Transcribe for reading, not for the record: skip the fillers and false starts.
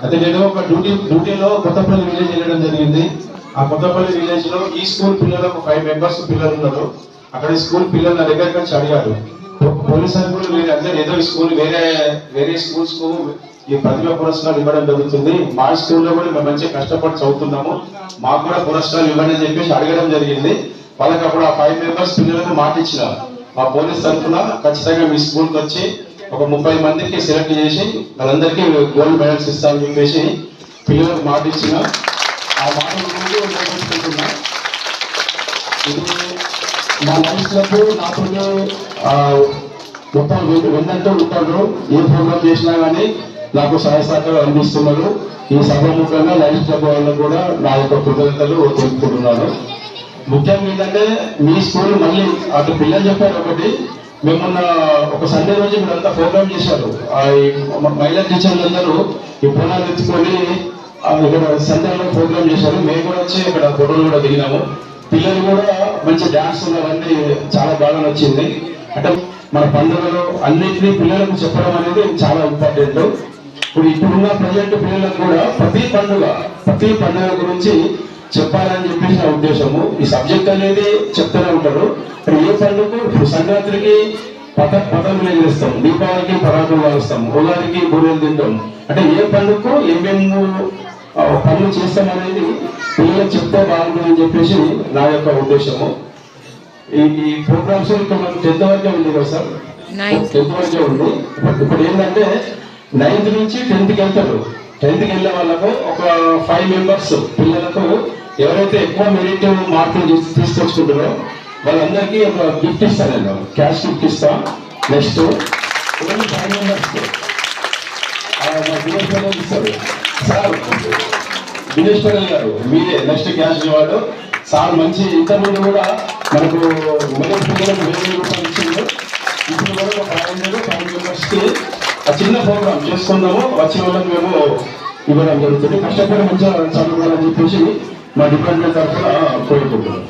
అయితే నేను ఒక డ్యూటీలో కొత్తపల్లి విలేజ్ వెళ్ళడం జరిగింది. ఆ కొత్తపల్లి విలేజ్ లో ఈ స్కూల్ పిల్లలకు 5 మెంబర్స్ పిల్లలు ఉన్నారు. అక్కడ స్కూల్ పిల్లలు నా దగ్గరికి వచ్చి అడిగారు, పోలీస్ అధికారులు మీరు అందరూ ఏదో స్కూల్ వేరే స్కూల్స్ కు ఈ ప్రతిభా పురస్కారాలు ఇవ్వడం జరుగుతుంది, మా స్కూల్లో కూడా మేము మంచిగా కష్టపడి చదువుతున్నాము, మాకు కూడా పురస్కారాలు ఇవ్వండి అని చెప్పేసి అడగడం జరిగింది. వాళ్ళకి అప్పుడు ఆ 5 మెంబర్స్ పిల్లలకు మాట ఇచ్చిన, మా పోలీస్ తరఫున ఖచ్చితంగా మీ స్కూల్కి వచ్చి ఒక 30 మందికి సెలెక్ట్ చేసి వాళ్ళందరికీ గోల్డ్ మెడల్స్ ఇస్తామని చెప్పేసి పిల్లలకు మాట ఇచ్చిన. ఆ మాట నిర్వహించుకుంటున్నా. ఇది మా లైఫ్లకు నాతో మొత్తం వెన్నంటూ ఉంటారు. ఏ ప్రోగ్రామ్ చేసినా కానీ నాకు సహాయ సహకారాలు అందిస్తున్నారు. ఈ సభాముఖంగా లైఫ్ క్లబ్ వాళ్ళకు కూడా నా యొక్క కృతజ్ఞతలు తెలుపుకుంటున్నాను. ముఖ్యంగా ఏంటంటే మీ స్కూల్ మళ్ళీ అటు పిల్లలు చెప్పారు ఒకటి, మేమున్న ఒక సండే రోజు మీరంతా ప్రోగ్రామ్ చేశారు. మహిళా టీచర్లు అందరూ ఈ బోనాలు ఎత్తుకొని ఇక్కడ సెంటర్లో ప్రోగ్రామ్ చేశారు. మేము కూడా వచ్చి ఇక్కడ ఫోటోలు కూడా దిగినాము. పిల్లలు కూడా మంచి డాన్స్ ఉన్నవన్నీ చాలా బాగా నచ్చింది. అంటే మన పండుగలు అన్నింటినీ పిల్లలకు చెప్పడం అనేది చాలా ఇంపార్టెంట్. ఇప్పుడున్న ప్రజెంట్ పిల్లలకు కూడా ప్రతి పండుగ గురించి చెప్పాలని చెప్పేసి నా ఉద్దేశము. ఈ సబ్జెక్ట్ అనేది చెప్తూనే ఉంటారు. ఏ పండుగ ఇప్పుడు సంక్రాంతికి పతంగులు ఎగిరిస్తాం, దీపావళికి పటాకులు కాలుస్తాం, ఉగాదికి బూరెలు తింటాం. అంటే ఏ పండుగకు ఏమేమి పనులు చేస్తాం అనేది పిల్లలకు చెప్తే బాగుంటుందని చెప్పేసి నా యొక్క ఉద్దేశము. ఈ ప్రోగ్రామ్స్ ఇంకా మనకు 10th వరకే ఉంది కదా సార్, 10th వరకే ఉంది. ఇప్పుడు ఏంటంటే 9th నుంచి 10th వెళ్తారు. 10th వెళ్ళే వాళ్ళకు ఒక 5 మెంబర్స్ పిల్లలకు ఎవరైతే ఎక్కువ మెరిట్ మార్కులు తీసుకొచ్చుకుంటారో వాళ్ళందరికీ ఒక గిఫ్ట్ ఇస్తాను. నేను క్యాష్ గిఫ్ట్ ఇస్తా. నెక్స్ట్ 5 మెంబర్స్ దినేష్ పటేల్ ఇస్తారు సార్. దినేష్ పటేల్ గారు మీరే నెక్స్ట్ క్యాష్ ఇవ్వాలి సార్. మంచి ఇంతకుముందు కూడా మనకు మెరిట్ పిల్లలకు 1000 రూపాయలు ఇచ్చింది. ఇప్పుడు కూడా ఒక 5 మెంబర్స్కి ఆ చిన్న ప్రోగ్రామ్ చేసుకుందాము. వచ్చిన వాళ్ళకి మేము ఇవ్వడం జరుగుతుంది. కష్టపడి మంచిగా చదువుకోవాలని చెప్పేసి మా డిపార్ట్మెంట్ తరఫున కోరుకుంటున్నాం.